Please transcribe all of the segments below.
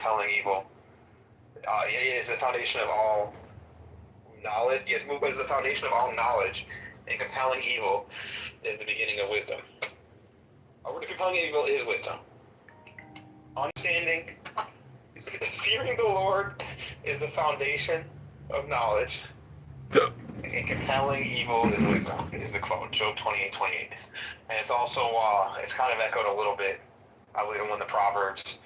compelling evil. It is the foundation of all knowledge. Yes, movement is the foundation of all knowledge, and compelling evil is the beginning of wisdom. Or the compelling evil is wisdom. Understanding, fearing the Lord is the foundation of knowledge, and compelling evil is wisdom. Is the quote, Job 28:28, and it's also it's kind of echoed a little bit, I believe, in one of the Proverbs,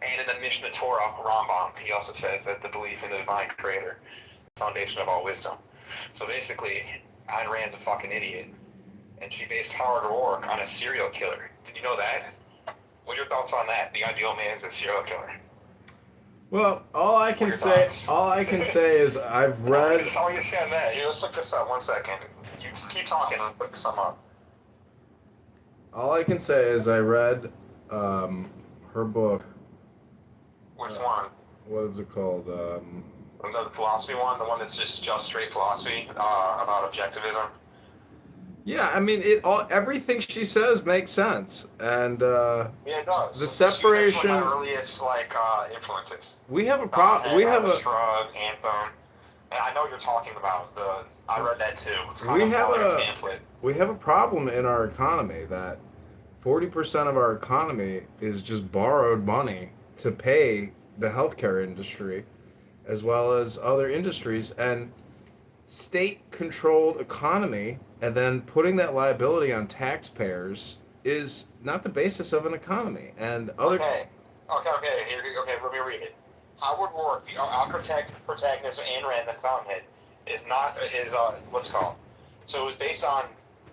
and in the Mishnah Torah, Rambam. He also says that the belief in the divine creator, foundation of all wisdom. So basically, Ayn Rand's a fucking idiot, and she based hard work on a serial killer. Did you know that? What are your thoughts on that? The ideal man is a serial killer. Well, all I can say is I've read. That's all you say on that. Let's look this up. 1 second. You just keep talking and look some up. All I can say is I read her book. Which one? What is it called? The philosophy one, the one that's just straight philosophy about objectivism. Yeah, I mean, everything she says makes sense, and yeah, it does. The separation. She's one of my earliest influences. We have a problem. We have a Shrug, Anthem. And I know what you're talking about. I read that too. It's kind we of have like a pamphlet. We have a problem in our economy that 40% of our economy is just borrowed money to pay the healthcare industry, as well as other industries, and state-controlled economy, and then putting that liability on taxpayers is not the basis of an economy. And other. Okay. Let me read it. Howard Rourke, the protagonist of Ayn Rand, the Fountainhead, is what's it called? So it was based on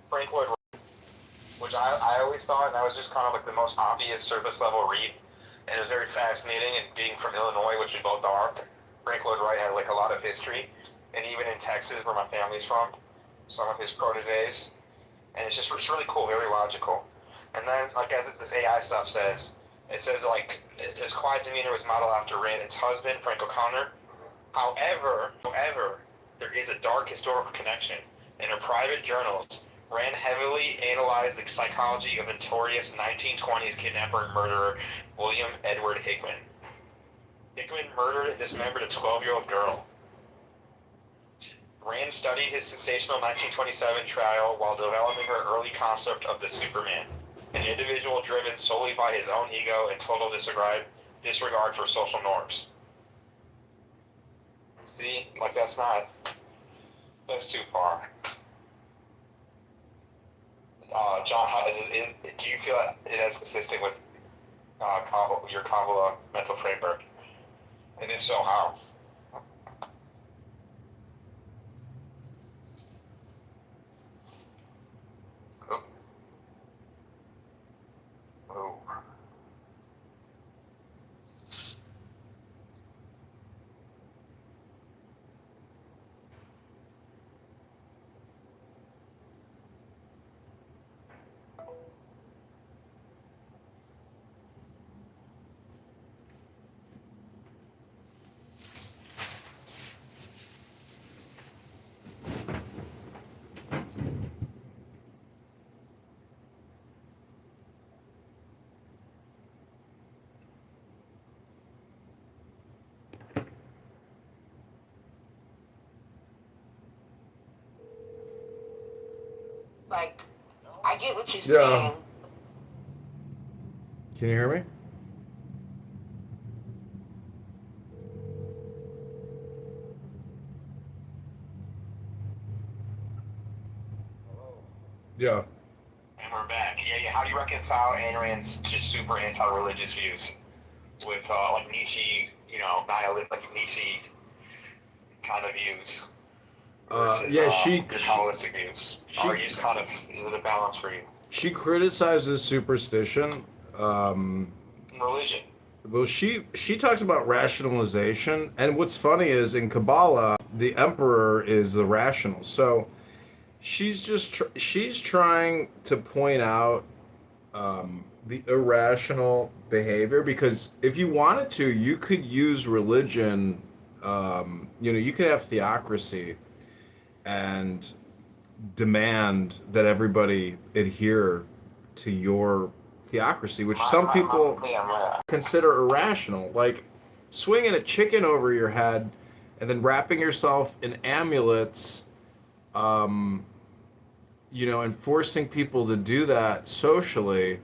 Frank Lloyd Wright, which I always thought that was just kind of like the most obvious surface level read, and it was very fascinating. And being from Illinois, which we both are, Frank Lloyd Wright had like a lot of history, and even in Texas, where my family's from, some of his proteges, and it's really cool, very logical. And then, like as this AI stuff says, it says like his quiet demeanor was modeled after Rand's husband, Frank O'Connor. However, there is a dark historical connection. In her private journals, Rand heavily analyzed the psychology of notorious 1920s kidnapper and murderer William Edward Hickman. Hickman murdered and dismembered a 12-year-old girl. Rand studied his sensational 1927 trial while developing her early concept of the Superman, an individual driven solely by his own ego and total disregard for social norms. See, like that's too far. John, do you feel that it is consistent with your Kabbalah mental framework? And if so, how? Like, I get what you're saying. Can you hear me? Yeah. And we're back. Yeah. How do you reconcile Ayn Rand's just super anti-religious views with like Nietzsche, nihilist, like Nietzsche kind of views? Versus, she Kabbalistic views. Or is it a balance for you? She criticizes superstition. Religion. Well, she talks about rationalization, and what's funny is in Kabbalah, the emperor is the rational. So she's trying to point out the irrational behavior, because if you wanted to, you could use religion. You could have theocracy and demand that everybody adhere to your theocracy, which some people consider irrational. Like, swinging a chicken over your head and then wrapping yourself in amulets, um, and forcing people to do that socially,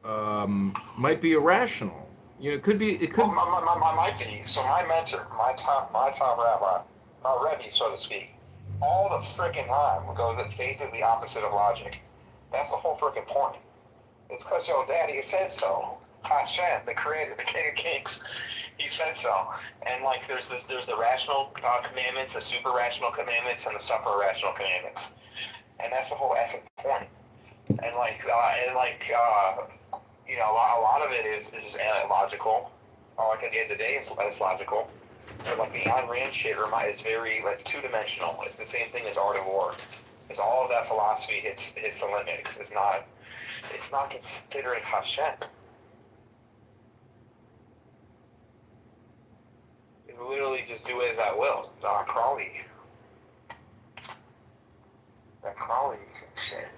might be irrational. It could be. It could. Well, might be. So my mentor, my top rabbi, my rebbe, so to speak, all the freaking time goes that faith is the opposite of logic. That's the whole freaking point. It's because your daddy said so. Hashem, the creator, the king of kings, he said so. And like, there's the rational commandments, the super rational commandments, and the supra rational commandments. And that's the whole effing point. And a lot of it is logical. Like at the end of the day, it's logical. But like the Ayn Rand shit is very, like, two-dimensional. It's the same thing as Art of War. It's all of that philosophy hits the limit because it's not considering Hashem. It's literally just do as I will. Crowley. That Crowley shit.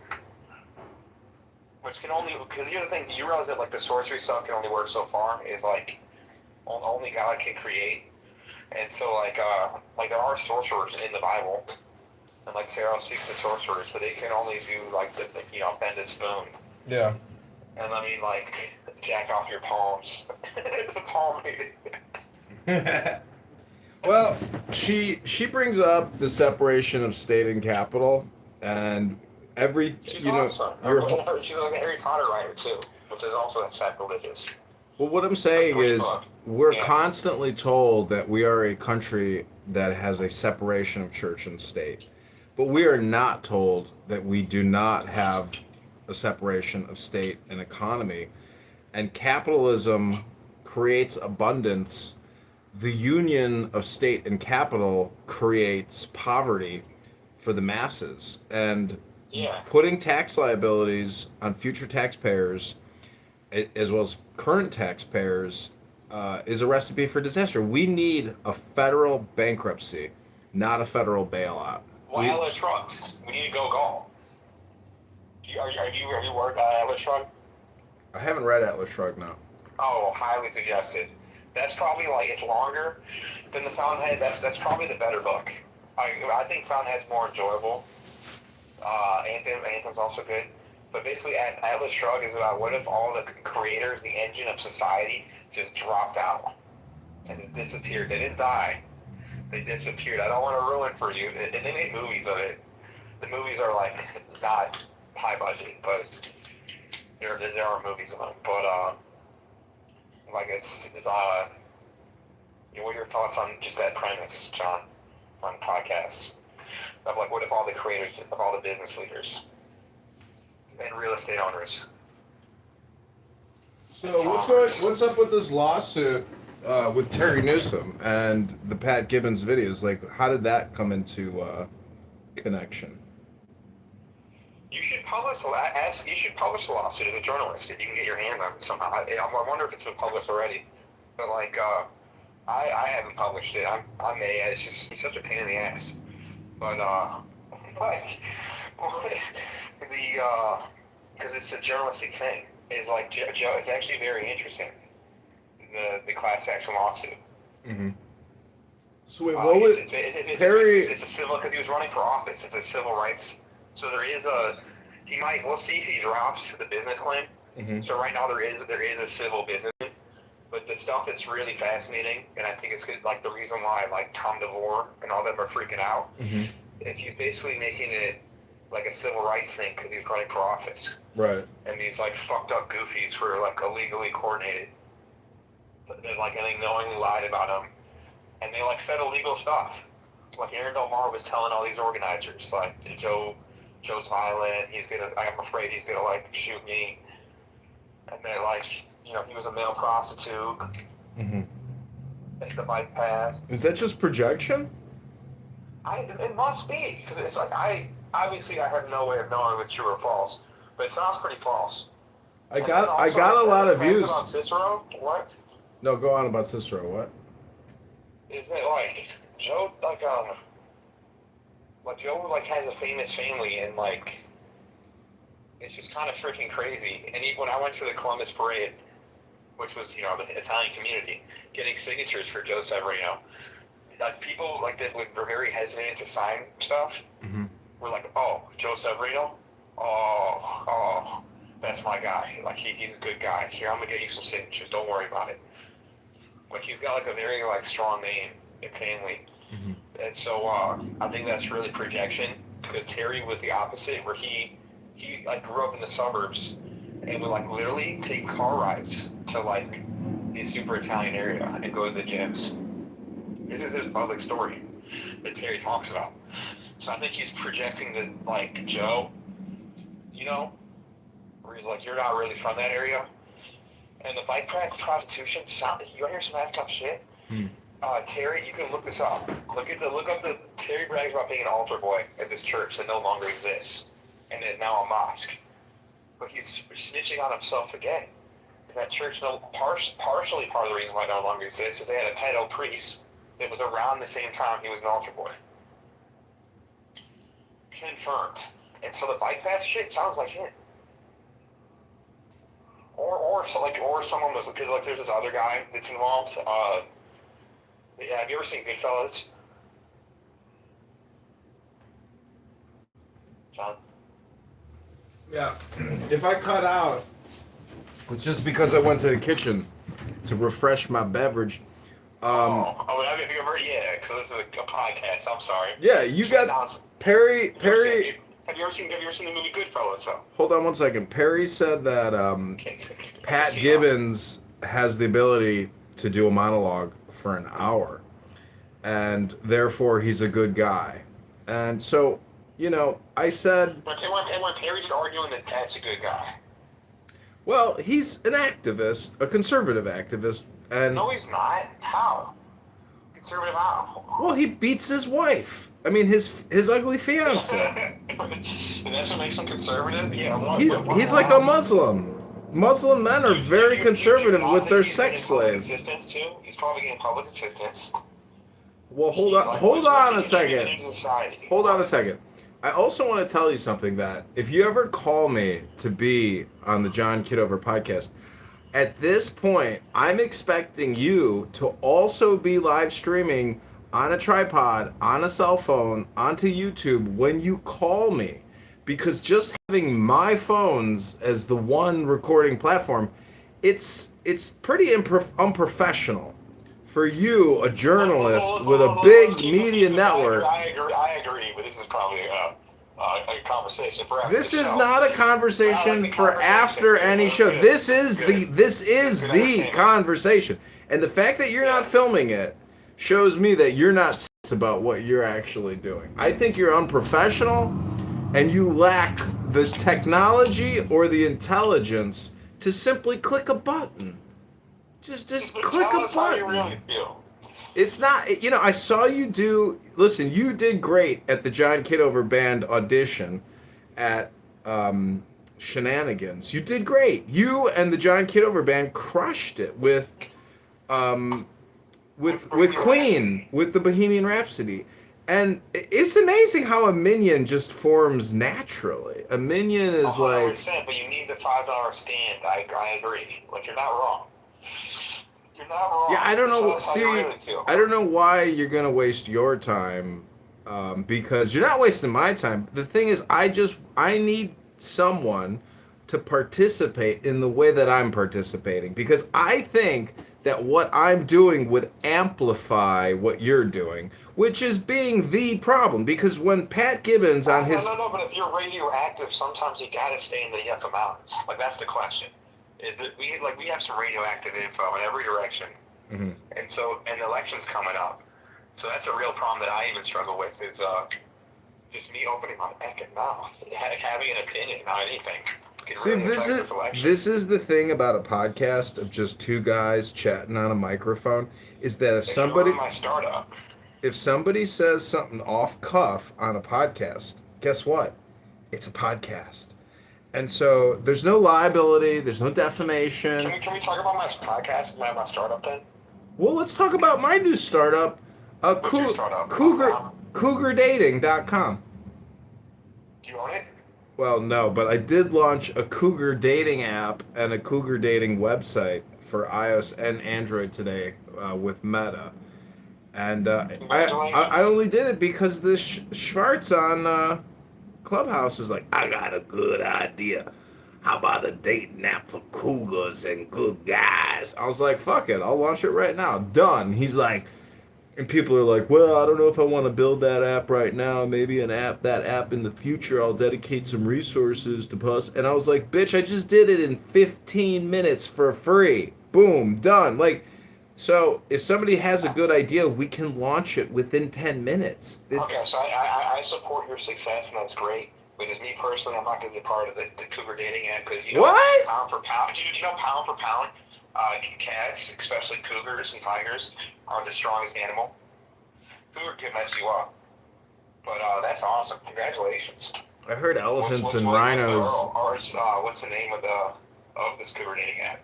Which can only, because the other thing, you realize that like the sorcery stuff can only work so far, is like only God can create. And so like there are sorcerers in the Bible, and like Pharaoh speaks to sorcerers, but they can only do like the bend a spoon. Yeah. And I mean, like, jack off your palms. The palm. Well, she brings up the separation of state and capital, and She's awesome. She's like a Harry Potter writer too, which is also sacrilegious. Well, what I'm saying is, we're constantly told that we are a country that has a separation of church and state, but we are not told that we do not have a separation of state and economy. And capitalism creates abundance. The union of state and capital creates poverty for the masses. And putting tax liabilities on future taxpayers, as well as current taxpayers, is a recipe for disaster. We need a federal bankruptcy, not a federal bailout. Well, Atlas Shrugged. We need to go golf. Have you worked on Atlas Shrugged? I haven't read Atlas Shrugged, no. Oh, highly suggested. That's probably like, it's longer than the Fountainhead. That's probably the better book. I think Fountainhead's more enjoyable. Anthem's also good. But basically, Atlas Shrugged is about what if all the creators, the engine of society, just dropped out and just disappeared. They didn't die. They disappeared. I don't want to ruin for you. And they made movies of it. The movies are like not high budget, but there are movies of them. But like it's what are your thoughts on just that premise, John, on podcasts? Of like, what if all the creators, of all the business leaders and real estate owners? So what's up with this lawsuit with Terry Newsom and the Pat Gibbons videos? Like, how did that come into connection? You should publish the lawsuit as a journalist if you can get your hands on it somehow. I wonder if it's been published already. But like, I haven't published it. I may. It's just such a pain in the ass. But like because it's a journalistic thing. Is like Joe. It's actually very interesting. The class action lawsuit. Mm-hmm. So wait, what was Terry? It's a civil, because he was running for office. It's a civil rights. So there is we'll see if he drops the business claim. Mm-hmm. So right now there is a civil business claim, but the stuff that's really fascinating, and I think it's good, like the reason why like Tom DeVore and all them are freaking out, mm-hmm. is he's basically making it like a civil rights thing because he's running for office. Right. And these like fucked up goofies were like illegally coordinated. And like, and they knowingly lied about him, and they like said illegal stuff. Like Aaron Del Mar was telling all these organizers, like Joe's violent. I'm afraid he's gonna like shoot me. And they're like, he was a male prostitute. Mm-hmm. Take the bike path. Is that just projection? It must be, because it's like I have no way of knowing if it's true or false, but it sounds pretty false. I got a lot of views. About Cicero, what? No, go on about Cicero. What? Is it like Joe Joe like has a famous family, and like it's just kind of freaking crazy. And when I went to the Columbus parade, which was, you know, the Italian community, getting signatures for Joe Severino. Like, people like that were very hesitant to sign stuff. Mm-hmm. Were like, oh, Joe Severino? Oh, that's my guy. Like, he's a good guy. Here, I'm gonna get you some signatures. Don't worry about it. Like, he's got like a very like strong name and family. Mm-hmm. And so I think that's really projection, because Terry was the opposite, where he like grew up in the suburbs and would like literally take car rides to like the super Italian area and go to the gyms. This is his public story that Terry talks about. So I think he's projecting the like Joe, you know, where he's like, you're not really from that area. And the bike pack prostitution, you want to hear some effed up shit? Terry, you can look this up. Look up the Terry brags about being an altar boy at this church that no longer exists and is now a mosque. But he's snitching on himself again. That church, partially part of the reason why it no longer exists is they had a pedo priest that was around the same time he was an altar boy. Confirmed. And so the bike path shit sounds like him. Or someone was, because like there's this other guy that's involved. Yeah, have you ever seen Goodfellas? John? Yeah. If I cut out, it's just because I went to the kitchen to refresh my beverage. Have you ever? Yeah, so this is a podcast. I'm sorry. Yeah, you got Perry. Have you ever seen the movie Goodfellas? So? Hold on one second. Perry said that Pat Gibbons has the ability to do a monologue for an hour, and therefore he's a good guy. And so, you know, I said... And when Perry's arguing that Pat's a good guy. Well, he's an activist, a conservative activist, and... No, he's not. How? Conservative how? Well, he beats his wife. I mean, his ugly fiance. And that's what makes him conservative? Yeah. He's like a Muslim. Muslim men are very conservative with their sex slaves. Too? He's probably getting public assistance. Well, hold on a second. I also want to tell you something, that if you ever call me to be on the John Kitover podcast, at this point, I'm expecting you to also be live streaming on a tripod, on a cell phone, onto YouTube when you call me. Because just having my phones as the one recording platform, it's pretty unprofessional for you, a journalist with a big media network. I agree, but this is probably a conversation for after This the is show. not a conversation for after any show. This is the conversation. And the fact that you're not filming it shows me that you're not serious about what you're actually doing. I think you're unprofessional, and you lack the technology or the intelligence to simply click a button. Just click a button. How you really feel. It's not, you know, I saw you do, listen, you did great at the John Kitover Band audition at Shenanigans. You did great. You and the John Kitover Band crushed it with Queen, with the Bohemian Rhapsody. And it's amazing how a minion just forms naturally. A minion is 100%, but you need the $5 stand. I agree. Like, you're not wrong. You're not wrong. Yeah, I don't know. That's how See, you really feel. I don't know why you're gonna waste your time, because you're not wasting my time. The thing is, I need someone to participate in the way that I'm participating, because I think that what I'm doing would amplify what you're doing, which is being the problem. Because when Pat Gibbons on his... No, but if you're radioactive, sometimes you gotta stay in the Yucca Mountains. Like, that's the question. Is that we have some radioactive info in every direction. Mm-hmm. And the election's coming up. So that's a real problem that I even struggle with, is just me opening my fucking mouth, having an opinion on anything. See, this is the thing about a podcast of just two guys chatting on a microphone, is that if somebody says something off cuff on a podcast, guess what? It's a podcast. And so there's no liability, there's no defamation. Can we talk about my podcast, my startup then? Well, let's talk about my new startup, CougarDating.com. Do you own it? Well, no, but I did launch a Cougar dating app and a Cougar dating website for iOS and Android today with Meta. And Congratulations. I only did it because this Schwartz on Clubhouse was like, I got a good idea. How about a dating app for cougars and good guys? I was like, fuck it, I'll launch it right now. Done. He's like, and people are like, well, I don't know if I want to build that app right now. Maybe that app in the future, I'll dedicate some resources to post. And I was like, bitch, I just did it in 15 minutes for free. Boom, done. Like, so if somebody has a good idea, we can launch it within 10 minutes. Okay, so I support your success, and that's great. But as me personally, I'm not going to be part of the cougar dating app because, you know, What? pound for pound, do you know pound for pound, cats, especially cougars and tigers, are the strongest animal. Cougar can mess you up. But that's awesome. Congratulations. I heard elephants and What's rhinos. what's the name of this cougar dating app?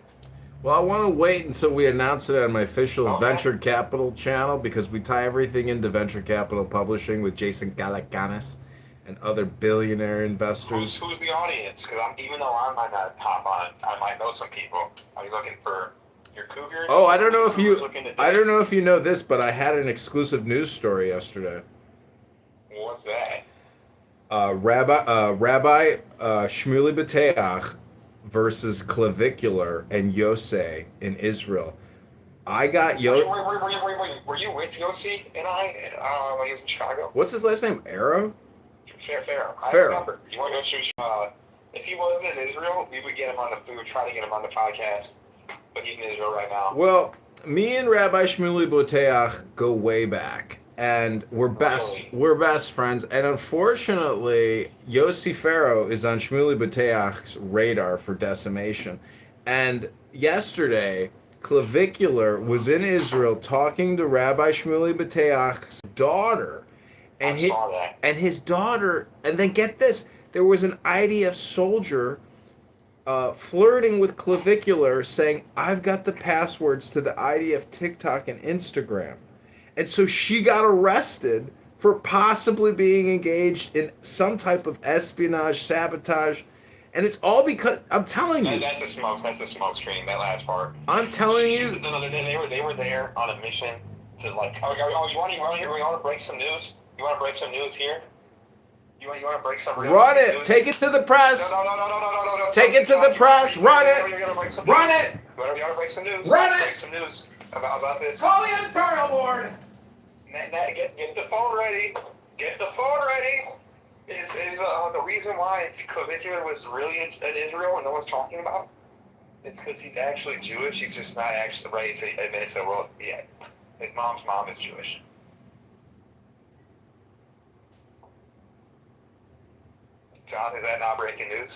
Well, I want to wait until we announce it on my official Okay. Venture Capital channel because we tie everything into Venture Capital Publishing with Jason Galaganis and other billionaire investors. Who's the audience? Because even though I might not hop on, I might know some people. Are you looking for your cougar? Oh, I don't know if you know this, but I had an exclusive news story yesterday. What's that? Rabbi Shmuley Bateach versus Clavicular and Yosei in Israel. I got Wait. Were you with Yossi and I when he was in Chicago? What's his last name? Arrow? Fair. I Fair. remember. You want to go to if he wasn't in Israel, we would try to get him on the podcast. But he's in Israel right now. Well, me and Rabbi Shmuley Bateach go way back. And we're best friends. And unfortunately, Yossi Farrow is on Shmuley Bateach's radar for decimation. And yesterday, Clavicular was in Israel talking to Rabbi Shmuley Bateach's daughter. And I saw that. And his daughter, and then get this, there was an IDF soldier flirting with Clavicular saying, I've got the passwords to the IDF TikTok and Instagram. And so she got arrested for possibly being engaged in some type of espionage, sabotage. And it's all because, I'm telling you. That's a smoke screen, that last part. I'm telling you. No, they were there on a mission to like, you want to break some news? You want to break some news here? You want to break some real Run it. news? Take it to the press. No. Take it to the press. Run it. Run it. You want to break some news? Run it. Break some news about this. Call the editorial board. Get the phone ready. Get the phone ready. Is the reason why Clavicular was really in Israel and no one's talking about? It's because he's actually Jewish. He's just not actually ready to admit it to the world yet. His mom's mom is Jewish. John, is that not breaking news?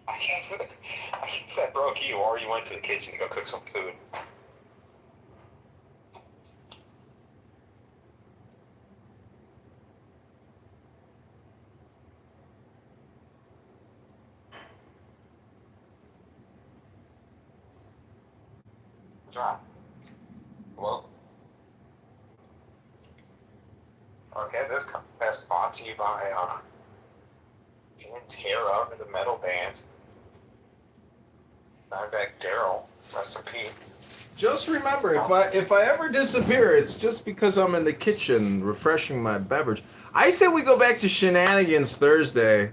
I guess that broke you, or you went to the kitchen to go cook some food. John. Hello? Okay, this is brought to you by Pantera, the metal band. Dimebag Daryl, rest in peace. Just remember, if I ever disappear, it's just because I'm in the kitchen refreshing my beverage. I say we go back to shenanigans Thursday,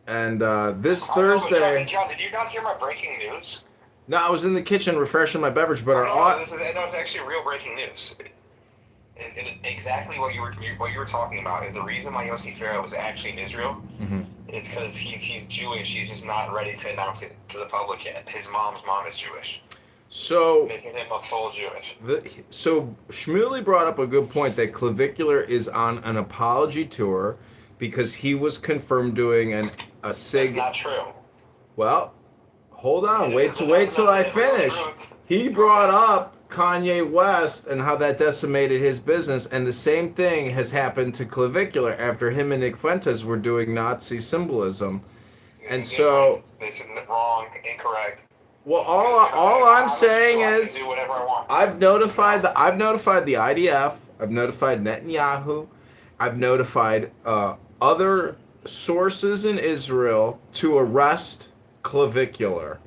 and this Thursday. John, did you not hear my breaking news? No, I was in the kitchen refreshing my beverage, but it's actually real breaking news. And exactly what you were talking about is the reason why Yossi Farrow was actually in Israel. Mm-hmm. Is because he's Jewish. He's just not ready to announce it to the public yet. His mom's mom is Jewish. So making him a full Jewish. So Shmuley brought up a good point that Clavicular is on an apology tour because he was confirmed doing a sig. That's not true. Well, hold on. Wait till I finish. He brought up Kanye West and how that decimated his business, and the same thing has happened to Clavicular after him and Nick Fuentes were doing Nazi symbolism. And so they said wrong, incorrect. Well, all I'm saying is do whatever I want. I've notified the IDF, I've notified Netanyahu, I've notified other sources in Israel to arrest clavicular.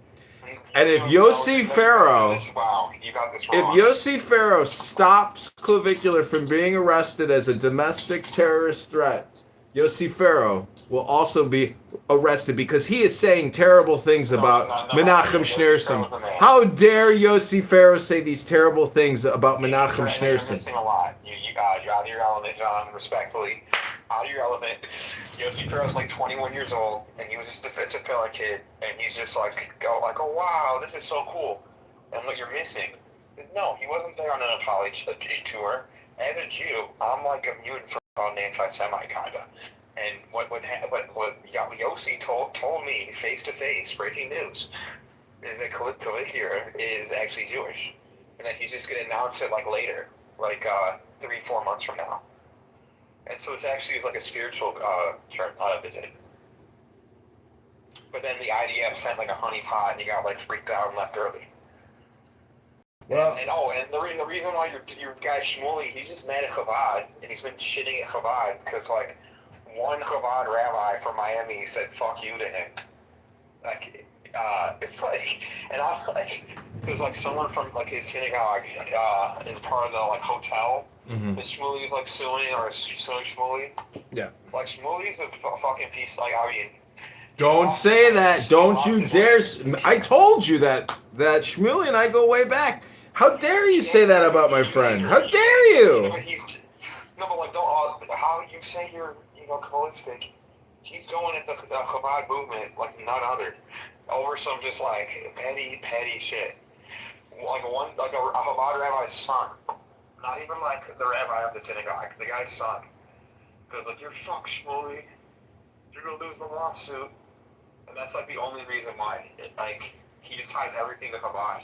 And if Yossi Farrow, wow, you got this if wrong. Yossi Farrow stops clavicular from being arrested as a domestic terrorist threat, Yossi Farrow will also be arrested because he is saying terrible things about Menachem Schneerson. How dare Yossi Farrow say these terrible things about Menachem You're Schneerson? missing a lot. You're out of your element, John, respectfully. Out of your element. Yossi Farrow's like 21 years old, and he was just a fella kid, and he's just oh wow, this is so cool. And what you're missing is no, he wasn't there on an apology tour. As a Jew, I'm like immune from an anti-Semite kinda. And what Yossi told me face to face, breaking news, is that Caligula is actually Jewish, and that he's just gonna announce it like later, like 3-4 months from now. And so it's actually like a spiritual visit. But then the IDF sent like a honeypot, and he got like freaked out and left early. Well, and the reason why your guy Shmuley, he's just mad at Chabad, and he's been shitting at Chabad because like one Chabad rabbi from Miami said "fuck you" to him. It's like, and I like, there's like someone from like his synagogue is part of the like hotel. mm-hmm. That Shmuley is like suing Shmuley. Yeah. Like Shmuley's a fucking piece. Like I mean. Don't say that. Don't you dare. I told you that Shmuley and I go way back. How dare you say that about my friend? How dare you? But like, how you say you're Kabbalistic? He's going at the Chabad movement like none other, over some just like petty shit. Like a Chabad rabbi's son, not even like the rabbi of the synagogue, the guy's son, goes like, "You're fucked, Shmuley. You're gonna lose the lawsuit." And that's like the only reason why. He just ties everything to Chabad.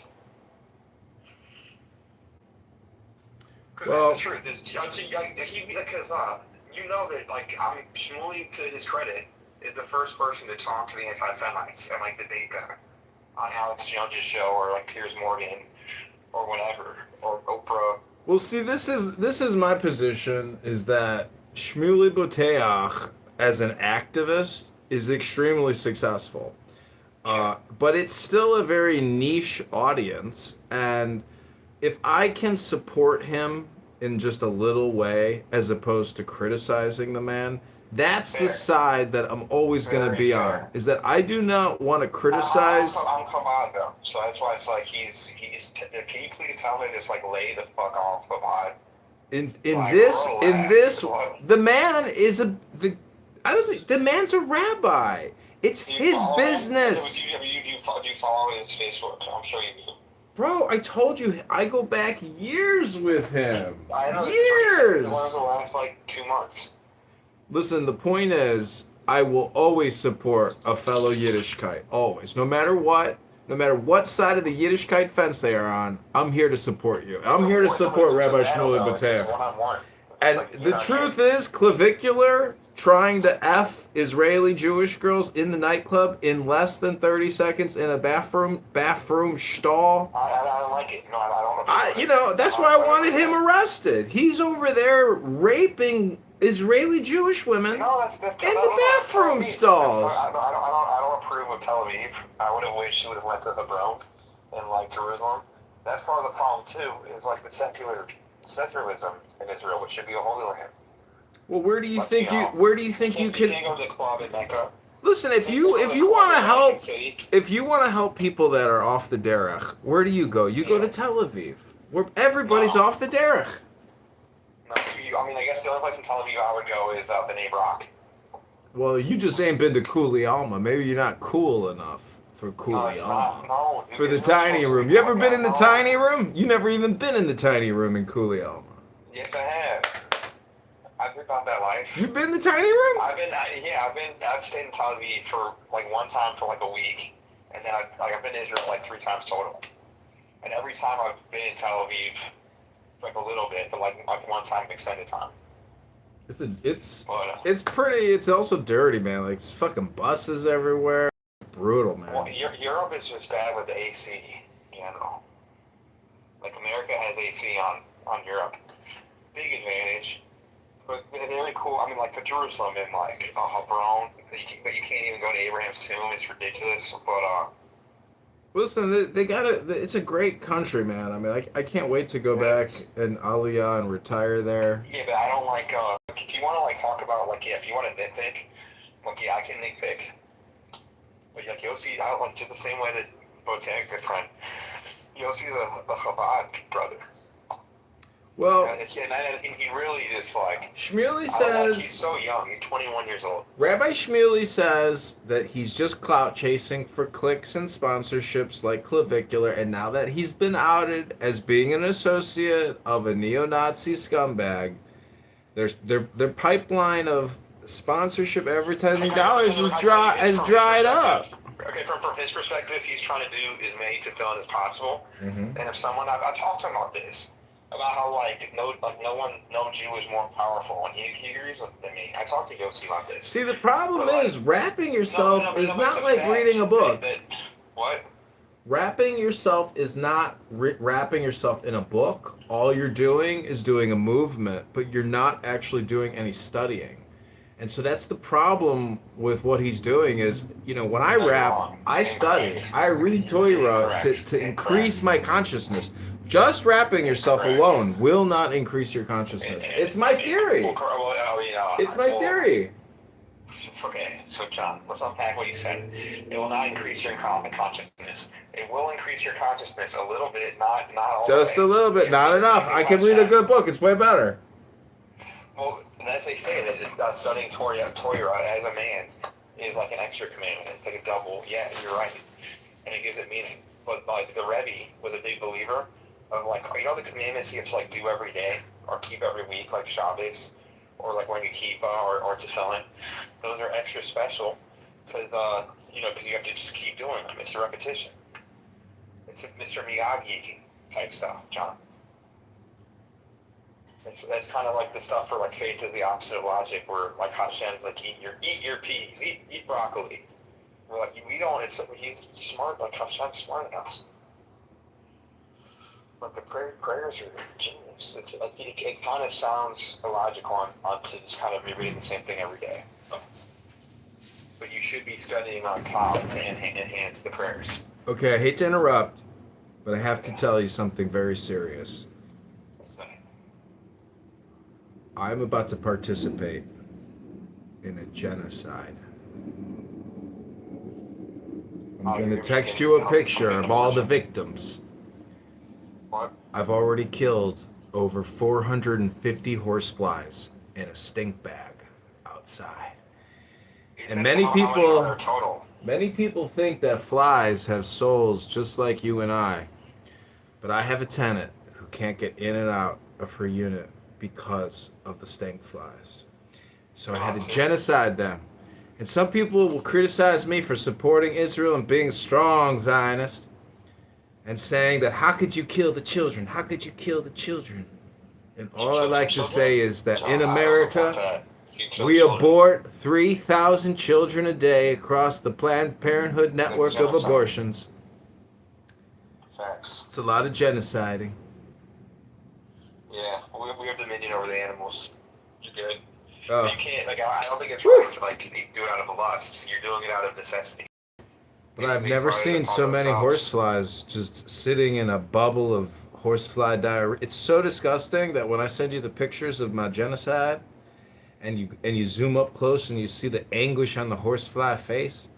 Because that's the truth. Because you know that Shmuley, to his credit, is the first person to talk to the anti-Semites and like debate them on Alex Jones's show or like Piers Morgan or whatever or Oprah. Well, see, this is my position: is that Shmuley Boteach as an activist is extremely successful, but it's still a very niche audience, and if I can support him in just a little way as opposed to criticizing the man, that's the side that I'm always going to be on, is that I do not want to criticize. I'm Chabad though, so that's why it's like he's can you please tell me to just like lay the fuck off Chabad? In this the man is I don't think the man's a rabbi. It's his business. Do you follow his Facebook? I'm sure you do. Bro, I told you, I go back years with him. I know. Years! One of the last, 2 months. Listen, the point is, I will always support a fellow Yiddishkeit. Always. No matter what side of the Yiddishkeit fence they are on, I'm here to support you. I'm here to support Rabbi Shmuley Boteach. And the truth is, clavicular trying to F Israeli Jewish girls in the nightclub in less than 30 seconds in a bathroom stall. I don't like it. No, I don't know. That's why I wanted him arrested. He's over there raping Israeli Jewish women in the bathroom stalls. I don't approve of Tel Aviv. I would have wished he would have went to Hebron and Jerusalem. That's part of the problem too. Is the secularism in Israel, which should be a holy land. Well, where do you think you could? You can't go to the club in Mecca. Listen, if you want to help people that are off the derech, where do you go? You go to Tel Aviv, where everybody's off the derech. No, I guess the only place in Tel Aviv I would go is B'nai Brak. Well, you just ain't been to Kuli Alma. Maybe you're not cool enough for Kuli Alma. No, for the tiny room. You ever been in the tiny room? You never even been in the tiny room in Kuli Alma. Yes, I have. I've been about that life. You've been in the tiny room? I've stayed in Tel Aviv for one time for a week, and then I've been to Israel 3 times total. And every time I've been in Tel Aviv a little bit, but one time extended time. It's pretty. It's also dirty, man. It's fucking buses everywhere. Brutal, man. Well, Europe is just bad with the AC in general. America has AC on Europe. Big advantage. But they're really cool. I mean, like the Jerusalem and like Hebron, but you can't even go to Abraham's tomb. It's ridiculous. But Listen, they got it. It's a great country, man. I mean, I can't wait to go back and Aliyah and retire there. yeah, but I don't like. If you want to like talk about like if you want to nitpick, like I can nitpick. But like Yossi, I don't like just the same way that Boateng, good friend. Yossi the Chabad brother. Well, and he really just like. Shmuley says he's so young. He's 21 years old. Rabbi Shmuley says that he's just clout chasing for clicks and sponsorships like Clavicular, and now that he's been outed as being an associate of a neo-Nazi scumbag, their pipeline of sponsorship advertising dollars has dried up. Okay, from his perspective, he's trying to do as many to fill in as possible. Mm-hmm. And if someone, I talked to him about this. About how no Jew is more powerful, and he agrees with me. I talked to Yossi about this. See, the problem is wrapping yourself is not like reading a book. What? Wrapping yourself is not wrapping yourself in a book. All you're doing is doing a movement, but you're not actually doing any studying. And so that's the problem with what he's doing is, when I rap, I study. I read Torah to increase my consciousness. Just wrapping yourself alone will not increase your consciousness. It's my theory. It's my theory. Okay, so John, let's unpack what you said. It will not increase your consciousness. It will increase your consciousness a little bit, not all the way. Just a little bit, not enough. I can read a good book. It's way better. Well, as they say, that studying Torah as a man is like an extra commandment. It's like a double. Yeah, you're right, and it gives it meaning. But like the Rebbe was a big believer of like the commandments you have to like do every day or keep every week, like Shabbos or like when you keep or tefillin. Those are extra special because because you have to just keep doing them. It's a repetition. It's a Mr. Miyagi type stuff, John. That's kind of like the stuff for like faith is the opposite of logic, where like Hashem's like eat your peas, eat broccoli. We're like we don't. He's smart. Like Hashem's smarter than us. But the prayers are genius. It kind of sounds illogical on to just kind of be reading the same thing every day. But you should be studying on top to enhance the prayers. Okay, I hate to interrupt, but I have to tell you something very serious. I'm about to participate in a genocide. I'm going to text you a picture of all the victims. What? I've already killed over 450 horseflies in a stink bag outside. And many people think that flies have souls just like you and I. But I have a tenant who can't get in and out of her unit because of the stink flies. So I had to genocide them. And some people will criticize me for supporting Israel and being a strong Zionist and saying that how could you kill the children? How could you kill the children? And all I like to say is that in America, we abort 3,000 children a day across the Planned Parenthood network of abortions. Facts. It's a lot of genociding. Yeah, we have dominion over the animals. You're good. Oh. But you can't, I don't think it's right to, do it out of lust. You're doing it out of necessity. But I've never seen so many horseflies just sitting in a bubble of horsefly diarrhea. It's so disgusting that when I send you the pictures of my genocide, and you zoom up close and you see the anguish on the horsefly face,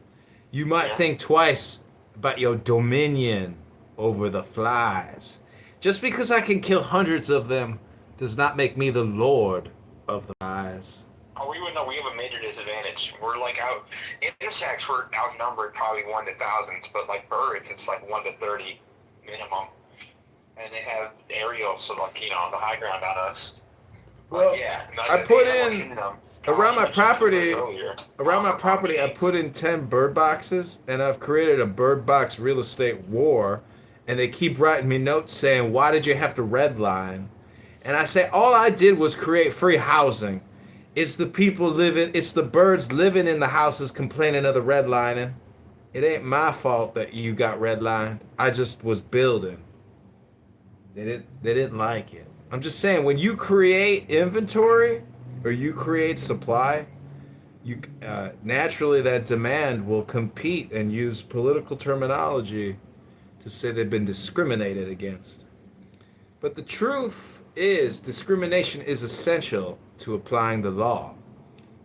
you might think twice about your dominion over the flies. Just because I can kill hundreds of them does not make me the lord of the flies. Oh, we would know. We have a major disadvantage. We're insects we're outnumbered probably 1 to thousands, but like birds, it's like 1 to 30 minimum. And they have aerials, so the high ground on us. Well, I put in around my property. I put in 10 bird boxes, and I've created a bird box real estate war. And they keep writing me notes saying, "Why did you have to redline?" And I say, all I did was create free housing. It's the birds living in the houses complaining of the redlining. It ain't my fault that you got redlined. I just was building. They didn't like it. I'm just saying, when you create inventory, or you create supply, you naturally that demand will compete and use political terminology to say they've been discriminated against. But the truth is, discrimination is essential to applying the law.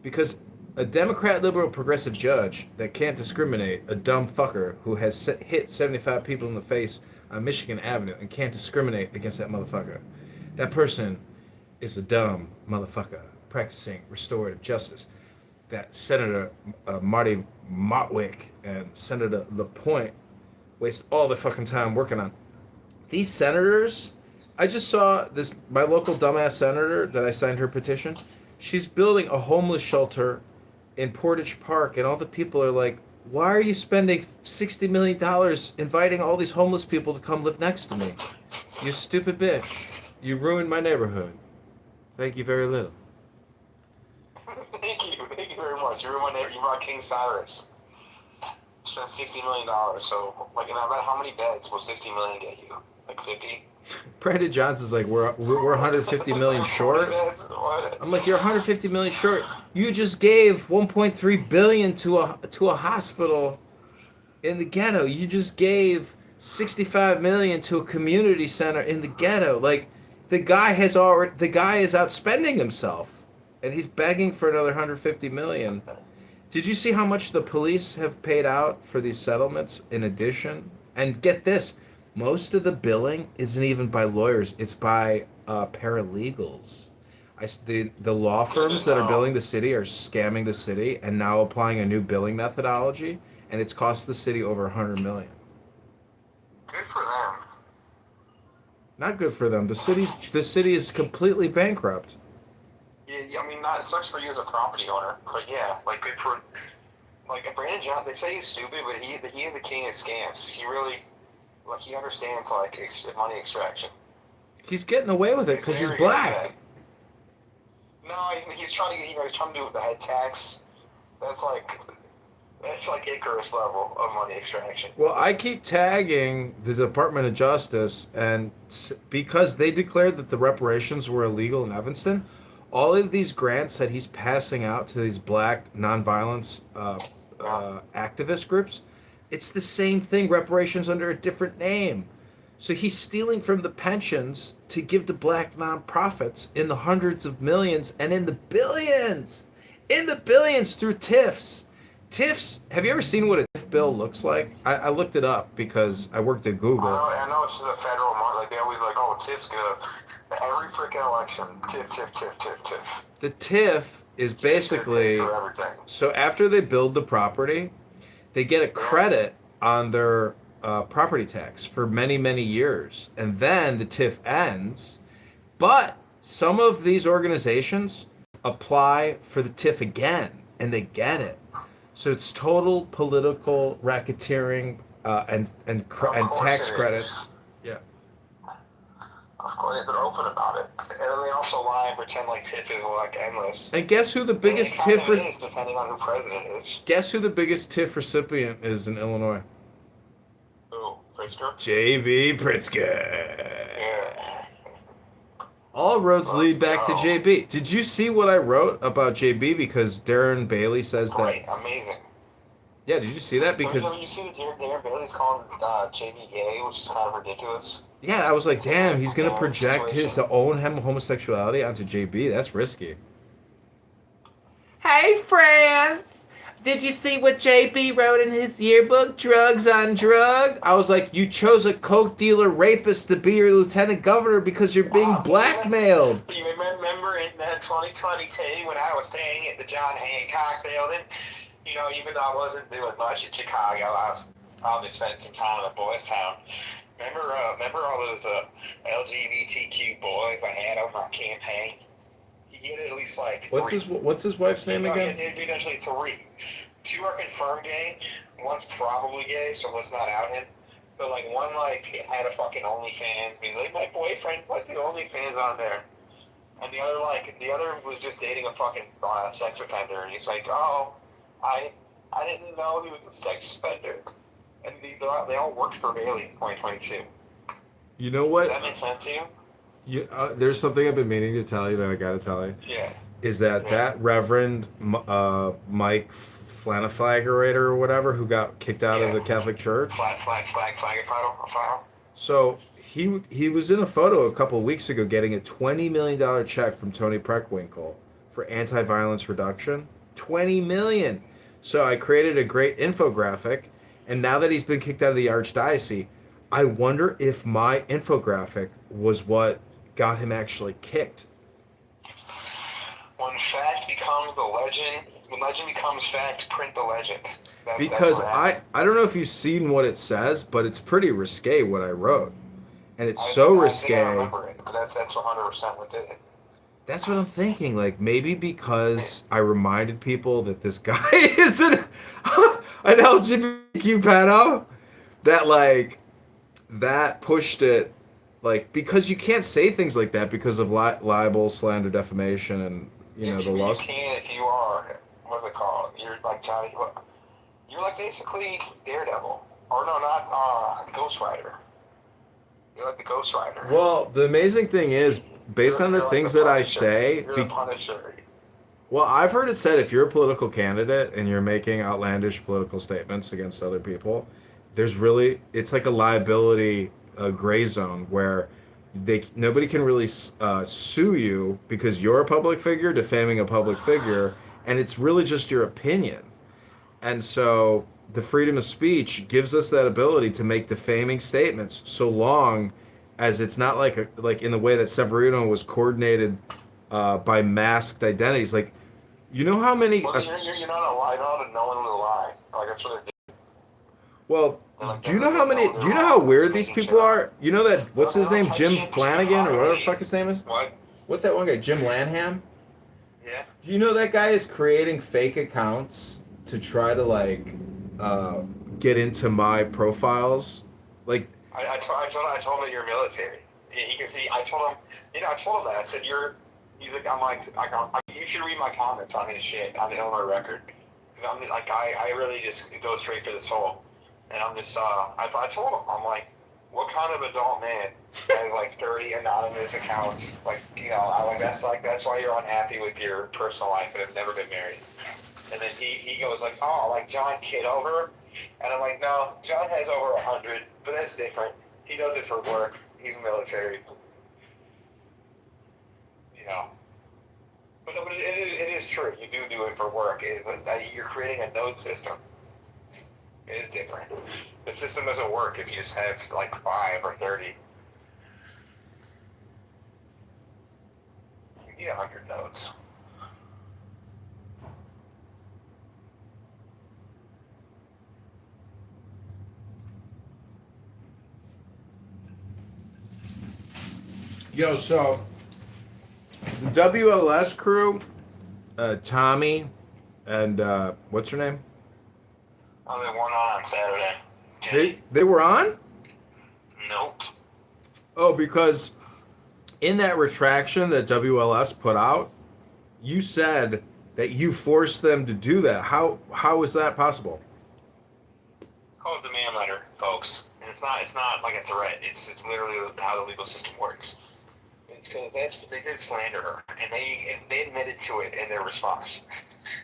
Because a Democrat, liberal, progressive judge that can't discriminate, a dumb fucker who has hit 75 people in the face on Michigan Avenue and can't discriminate against that motherfucker, that person is a dumb motherfucker practicing restorative justice. That Senator Marty Motwick and Senator LaPointe waste all their fucking time working on. These senators, I just saw this, my local dumbass senator that I signed her petition. She's building a homeless shelter in Portage Park, and all the people are like, why are you spending $60 million inviting all these homeless people to come live next to me? You stupid bitch. You ruined my neighborhood. Thank you very little. Thank you very much. You brought King Cyrus. Spent $60 million. So, like, no matter how many beds will $60 million get you? Like 50? Brandon Johnson's like, we're 150 million short. I'm like, you're 150 million short. You just gave 1.3 billion to a hospital in the ghetto. You just gave 65 million to a community center in the ghetto. Like, the guy is outspending himself, and he's begging for another 150 million. Did you see how much the police have paid out for these settlements in addition? And get this, most of the billing isn't even by lawyers. It's by paralegals. The law firms that are billing the city are scamming the city and now applying a new billing methodology, and it's cost the city over 100 million. Good for them. Not good for them. The city is completely bankrupt. Yeah, I mean, it sucks for you as a property owner, but yeah, like good for, like Brandon John. They say he's stupid, but he is the king of scams. He really, like, he understands like money extraction. He's getting away with it because he's black. No, he's trying to he's trying to do it with the head tax. That's like Icarus level of money extraction. Well, I keep tagging the Department of Justice, and because they declared that the reparations were illegal in Evanston, all of these grants that he's passing out to these black nonviolence activist groups, it's the same thing, reparations under a different name. So he's stealing from the pensions to give to black nonprofits in the hundreds of millions and in the billions through TIFs. TIFs, have you ever seen what a TIF bill looks like? I looked it up because I worked at Google. I know it's the federal market. Like, they always like, oh, TIF's good. Every freaking election, TIF. The TIF is basically, so after they build the property, they get a credit on their property tax for many, many years. And then the TIF ends. But some of these organizations apply for the TIF again, and they get it. So it's total political racketeering and tax credits. Yeah. Of course, they're open about it, and then they also lie and pretend like TIF is like endless. And guess who the biggest TIF is, depending on who president is. Guess who the biggest TIF recipient is in Illinois? Who? Pritzker? J.B. Pritzker. Yeah. All roads lead back to JB. Did you see what I wrote about JB? Because Darren Bailey says that. Amazing. Yeah, did you see that? Because you see that Darren Bailey's calling JB gay, which is kind of ridiculous. Yeah, I was like, damn, he's gonna project his own homosexuality onto JB. That's risky. Hey, friends! Did you see what JB wrote in his yearbook? Drugs on drug? I was like, you chose a coke dealer rapist to be your lieutenant governor because you're being blackmailed. You remember in 2022 when I was staying at the John Hancock building? You know, even though I wasn't doing much in Chicago, I was probably spending some time in Boys Town. Remember all those LGBTQ boys I had on my campaign? He had at least like three. What's his wife's name again? Eventually 3. 2 are confirmed gay. One's probably gay, so let's not out him. But like one had a fucking OnlyFans. I mean, like my boyfriend put the OnlyFans on there, and the other was just dating a fucking sex offender, and he's like, oh, I didn't know he was a sex offender. And they all worked for Bailey in 2022. You know what? Does that make sense to you? There's something I've been meaning to tell you that I gotta tell you. Yeah. is that that Reverend Mike Flanaflagerator or whatever, who got kicked out of Yeah. the Catholic Church. Flag, final. So he was in a photo a couple of weeks ago getting a $20 million check from Tony Preckwinkle for anti-violence reduction. 20 million. So I created a great infographic, and now that he's been kicked out of the archdiocese, I wonder if my infographic was what got him actually kicked. When fact becomes the legend, when legend becomes fact, print the legend. Because That's I don't know if you've seen what it says, but it's pretty risque what I wrote. And it's I so think risque. I remember it, but that's 100% what did it. That's what I'm thinking. Like maybe because I reminded people that this guy is an LGBTQ pedo, that like that pushed it. Like because you can't say things like that because of libel, slander, defamation, and the You laws. can if you are, what's it called? You're like Johnny, you're like basically Daredevil. Or no, not Ghost Rider. You're like the Ghost Rider. Well, the amazing thing is, based on the like things the that I Punisher. say, You're the Punisher. well, I've heard it said if you're a political candidate and you're making outlandish political statements against other people, it's like a liability gray zone where nobody can really sue you because you're a public figure defaming a public figure, and it's really just your opinion. And so the freedom of speech gives us that ability to make defaming statements so long as it's not like in the way that Severino was coordinated by masked identities. Like, you know how many? Well, you're not a lie. You're not a knowingly lie. Like that's what they're doing. Well, Like, do you know how many? Do you know how weird these people are? You know that what's his name, Jim Flanagan or whatever the fuck his name is? What? What's that one guy, Jim Lanham? Yeah. Do you know that guy is creating fake accounts to try to get into my profiles? Like, I told him that you're military. He can see. I told him that. I said he's like, you should read my comments on his shit on the Illinois record. Because I'm like, I really just go straight for the soul. And I'm just, I told him, I'm like, what kind of adult man has like 30 anonymous accounts? Like, that's why you're unhappy with your personal life and have never been married. And then he goes like, oh, like John Kitover? And I'm like, no, John has over 100, but that's different. He does it for work. He's military. But it is true. You do it for work. It is you're creating a node system. It is different. The system doesn't work if you just have like 5 or 30. You need 100 nodes. yo, so the WLS crew, Tommy, and what's her name? Oh, they weren't on Saturday. They were on? Nope. Oh, because in that retraction that WLS put out, you said that you forced them to do that. How is that possible? It's called a demand letter, folks. And it's not like a threat. It's literally how the legal system works. It's because they did slander her, and they admitted to it in their response.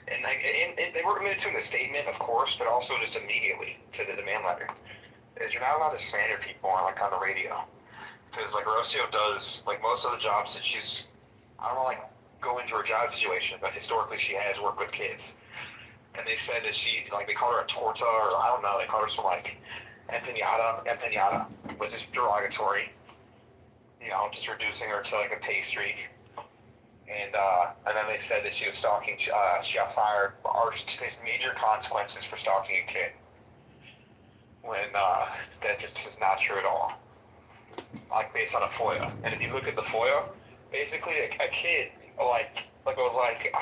And they were admitted to in the statement, of course, but also just immediately to the demand letter. Is you're not allowed to slander people on the radio, because like Rocio does, like most of the jobs that she's, I don't want to go into her job situation, but historically she has worked with kids, and they said that they called her a torta, or I don't know, they called her some empanada, which is derogatory, just reducing her to like a pastry. And then they said that she was stalking. She got fired, or she faced major consequences for stalking a kid. When that just is not true at all. Like based on a FOIA. And if you look at the FOIA, basically a kid was like,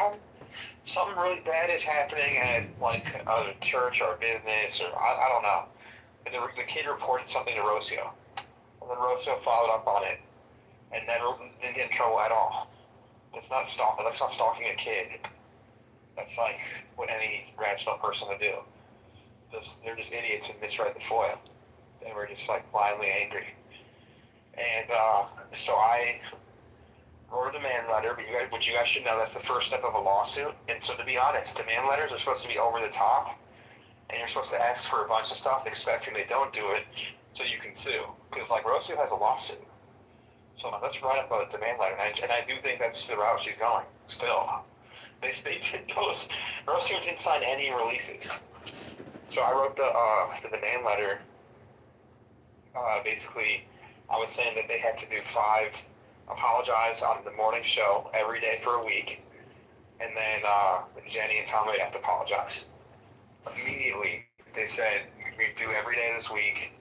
something really bad is happening at like a church or a business, or I don't know. And the kid reported something to Rocio, and then Rocio followed up on it, and never didn't get in trouble at all. That's not stalking a kid. That's like what any rational person would do. They're just idiots and misread the FOIA. They were just like blindly angry. And so I wrote a demand letter, but you guys should know that's the first step of a lawsuit. And so to be honest, demand letters are supposed to be over the top, and you're supposed to ask for a bunch of stuff expecting they don't do it so you can sue. Because, like, Rosie has a lawsuit. So let's write up a demand letter. And I do think that's the route she's going, still. They did those. Rosie didn't sign any releases. So I wrote the demand letter. Basically, I was saying that they had to do 5 apologize on the morning show every day for a week, and then Jenny and Tommy have to apologize. Immediately, they said we do every day this week.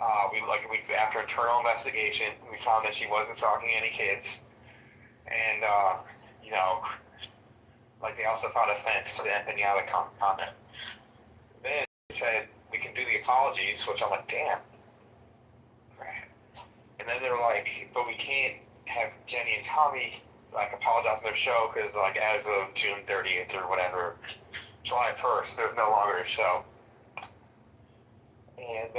After internal investigation, we found that she wasn't stalking any kids, and they also found offense to the empanada comment. Then they said we can do the apologies, which I'm like, damn. And then they're like, but we can't have Jenny and Tommy apologize on their show because as of June 30th or whatever, July 1st, there's no longer a show. And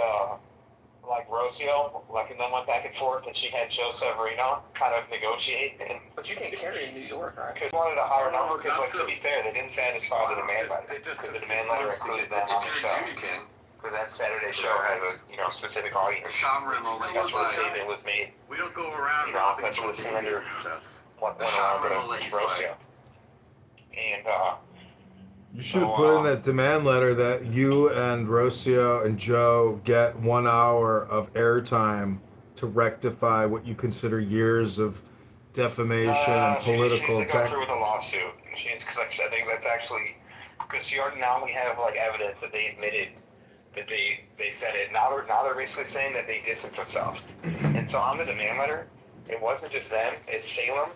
Rosio, and then went back and forth, and she had Joe Severino kind of negotiate. But you can't carry in New York, right? Because wanted a higher number. Because to be fair, they didn't satisfy the demand letter. Because the demand letter included them on the show. Because that Saturday show has a specific audience. That's what the statement was made. We don't go around. That's what the standard went around with Rocio. And you should have put in that demand letter that you and Rocio and Joe get 1 hour of airtime to rectify what you consider years of defamation and political attack. She's go through with a lawsuit. Because I think that's actually because now we have evidence that they admitted that they said it. Now they're basically saying that they distanced themselves. And so on the demand letter, it wasn't just them, it's Salem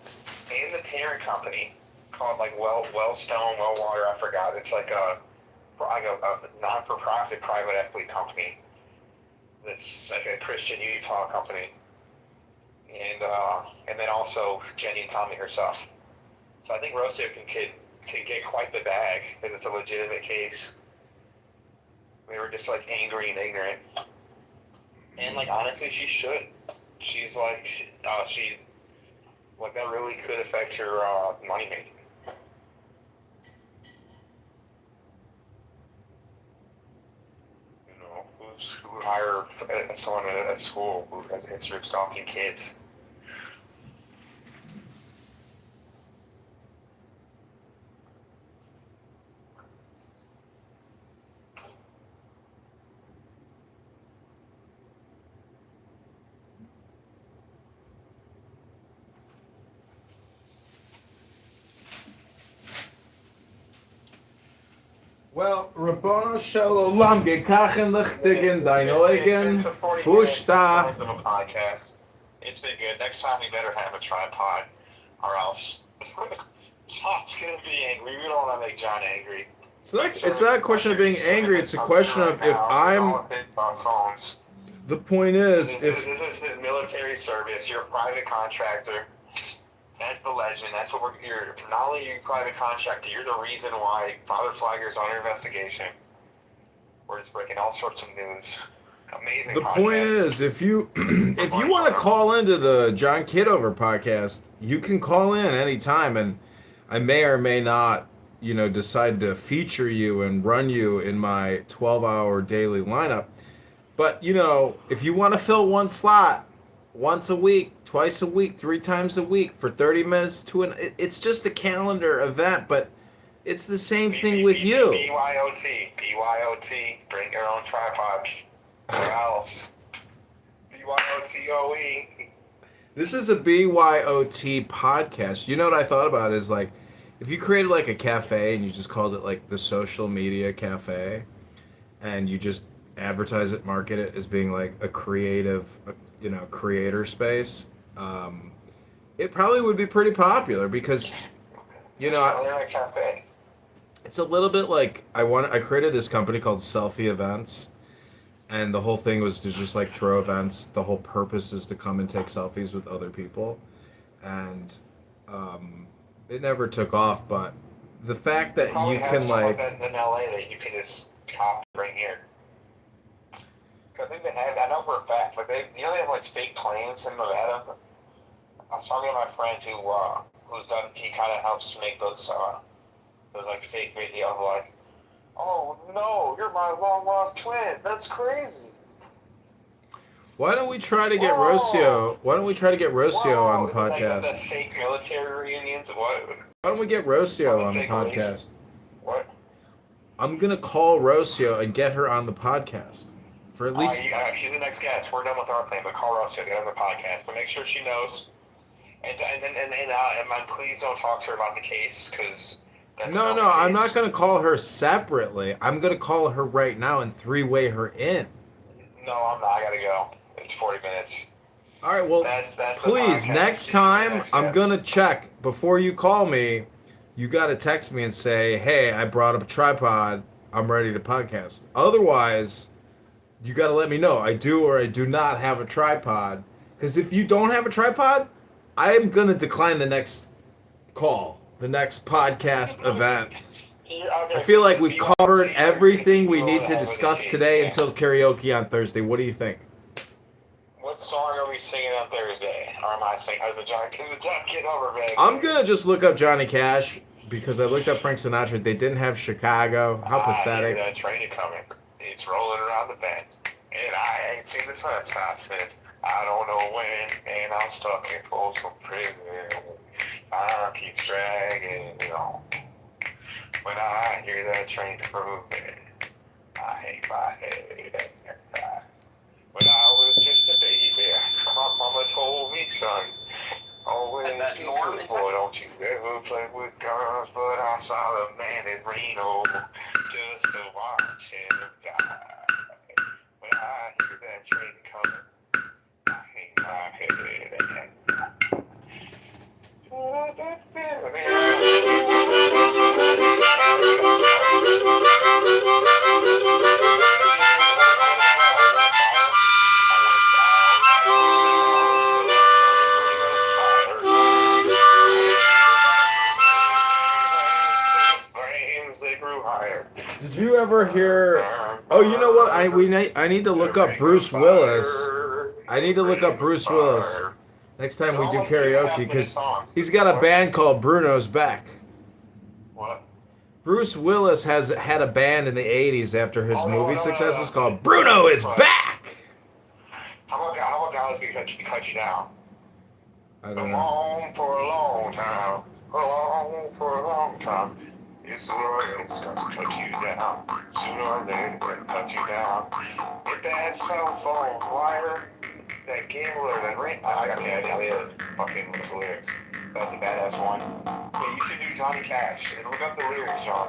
and the parent company called Wellstone, Wellwater, I forgot. It's a non-for-profit private equity company. That's like a Christian Utah company. And then also Jenny and Tommy herself. So I think Rocio can get quite the bag because it's a legitimate case. They were just angry and ignorant. And honestly, she should. She's that really could affect her money making. Who would hire someone at school who has a history of stalking kids? Well, Rabbono Shel Olam, gekachen lichtigen dein Eugen, Fushta. Podcast. It's been good. Next time we better have a tripod, or else John's gonna be angry. We don't want to make John angry. It's not a question of being angry. It's a question of if I'm. The point is, this is military service. You're a private contractor. That's the legend. That's what you're not only a private contractor, you're the reason why Father Flagger's under investigation. We're just breaking all sorts of news. Amazing. The point is, if you want to call into the John Kitover podcast, you can call in anytime, and I may or may not, decide to feature you and run you in my 12-hour daily lineup. But if you want to fill one slot once a week, twice a week, 3 times a week for 30 minutes it's just a calendar event, but it's the same thing with you. BYOT, bring your own tripod, or else. BYOTOE. This is a BYOT podcast. You know what I thought about is if you created a cafe and you just called it the social media cafe, and you just advertise it, market it as being a creative, creator space, it probably would be pretty popular because, it's a little bit I created this company called Selfie Events, and the whole thing was to just throw events. The whole purpose is to come and take selfies with other people, and it never took off. But the fact that you can in LA that you can just bring here. I think they have. I know for a fact. They have fake planes in Nevada. I was talking to my friend who's done. He kind of helps make those like fake videos, like, oh no, you're my long lost twin. That's crazy. Why don't we try to get Whoa. Rocio? Why don't we try to get Rocio on the podcast? Like the fake military reunions. What? Why don't we get Rocio on the podcast? Police? What? I'm gonna call Rocio and get her on the podcast. For at least. She's the next guest. We're done with our thing, but call Rocio, get on the podcast. But make sure she knows. And please don't talk to her about the case, because. No, I'm not gonna call her separately. I'm gonna call her right now and three-way her in. No, I'm not. I gotta go. It's 40 minutes. All right, well, that's please, next time, I'm going to check. Before you call me, you got to text me and say, hey, I brought up a tripod. I'm ready to podcast. Otherwise, you got to let me know. I do or I do not have a tripod. Because if you don't have a tripod, I am going to decline the next call, the next podcast event. I feel like we've covered everything we need to discuss today until karaoke on Thursday. What do you think? What song are we singing on Thursday? Or am I singing? How's the John Kitover band? I'm gonna just look up Johnny Cash because I looked up Frank Sinatra. They didn't have Chicago. How pathetic! I hear that train coming. It's rolling around the bend, and I ain't seen the sunshine since I don't know when, and I'm stuck in Folsom Prison. Time keeps dragging on. When I hear that train moving, I hang my head and cry. When I was just a baby, my mama told me, son, always be good, boy, don't you ever play with guns. But I saw a man in Reno just to watch him die. When I hear that train coming, I hang my head and cry. Did you ever hear? Oh, you know what? I need to look up Bruce Willis. I need to look up Bruce Willis next time we do karaoke because he's got a band called Bruno's Back. What? Bruce Willis has had a band in the 80s after his movie successes called Bruno is Back. How about guys cut you down? I don't know. Along for a long time. Along for a long time. It's the royals gonna cut you down. Sooner or later, gonna cut you down. With that cell phone wire, that gambler, that ring. I got fucking with the lyrics. That's a badass one. Yeah, you should do Johnny Cash. And look up the lyrics, John.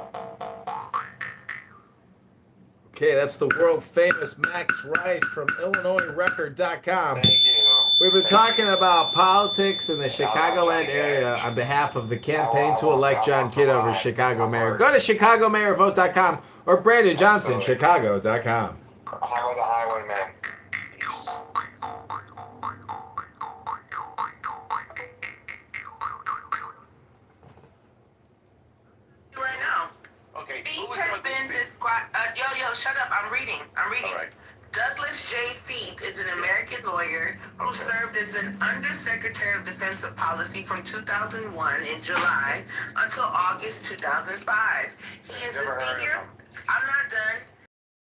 Okay, that's the world famous Max Rice from IllinoisRecord.com. Thank you. We've been talking about politics in the Chicagoland area on behalf of the campaign to elect John Kitover, Chicago mayor. Go to ChicagoMayorVote.com or Brandon Johnson, Chicago.com. How about the Highwayman? Right now. Okay. Feet has been described. Yo, shut up. I'm reading. All right. Douglas J. Feith is an American lawyer who served as an Undersecretary of Defense of Policy from 2001 in July until August 2005. He is a senior. I'm not done.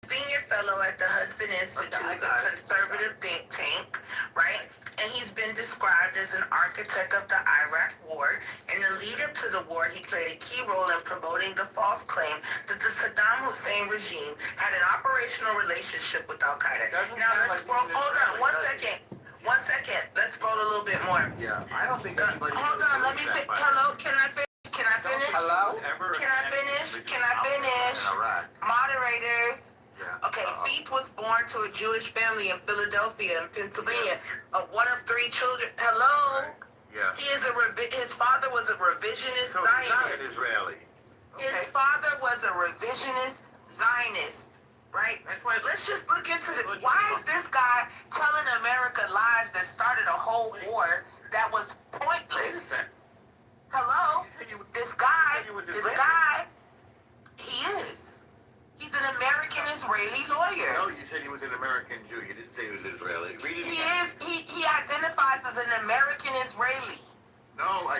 Senior fellow at the Hudson Institute, a conservative think tank, right? And he's been described as an architect of the Iraq War. In the lead up to the war, he played a key role in promoting the false claim that the Saddam Hussein regime had an operational relationship with Al Qaeda. Now let's scroll. Hold on, 1 second. 1 second. Let's scroll a little bit more. Yeah, I don't think anybody. Hold on. Let me. Hello. Can I finish? Can I finish? Hello. Can I finish? Can I finish? All right. Moderators. Yeah. Okay, Feith was born to a Jewish family in Philadelphia and Pennsylvania. One of 3 children. Hello. Yeah. He is his father was a revisionist Zionist. He's not an Israeli. His father was a revisionist Zionist, right? That's why. Let's just look into the. Why is this guy telling America lies that started a whole war that was pointless? Hello. This guy. He is. He's an American Israeli lawyer. No, you said he was an American Jew. You didn't say he was Israeli. He is. He identifies as an American Israeli.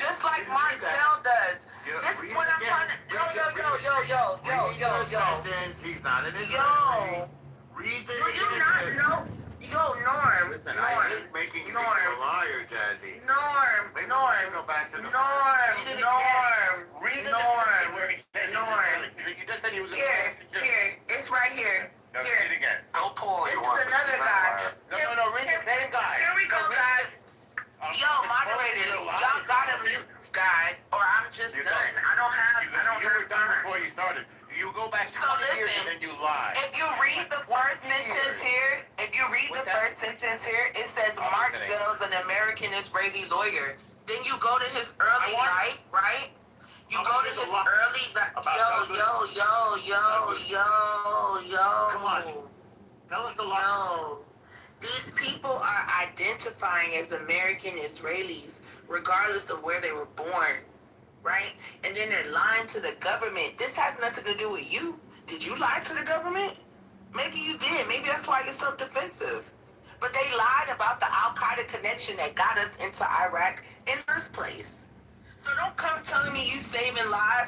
Just like Mark Zell does. This is what I'm trying to. Yo. He's not an Yo. Israeli. Read the Do you not know? Yo, Norm. Listen, Norm. I hate making you a liar, Jazzy. Norm. Maybe Norm. we should go back to the Norm. Read the Norm. where he says Norm. You just said he was Here. It's right here. No, read it again. Don't pull This you is want. another guy. No, read the same guy. Here we go, guys. Yo, moderators, y'all got a mute guy, or I'm just done. I don't have You were done time. before you started. You go back So 20 years listen, and then you lie. If you read the first sentence here, it says Mark Zell's an American Israeli lawyer. Then you go to his early life, right? You go to his early life. Yo. Come on. Tell us the lie. No. These people are identifying as American Israelis, regardless of where they were born, right? And then they're lying to the government. This has nothing to do with you. Did you lie to the government? Maybe you did. Maybe that's why you're so defensive. But they lied about the Al-Qaeda connection that got us into Iraq in the first place. So don't come telling me you saving lives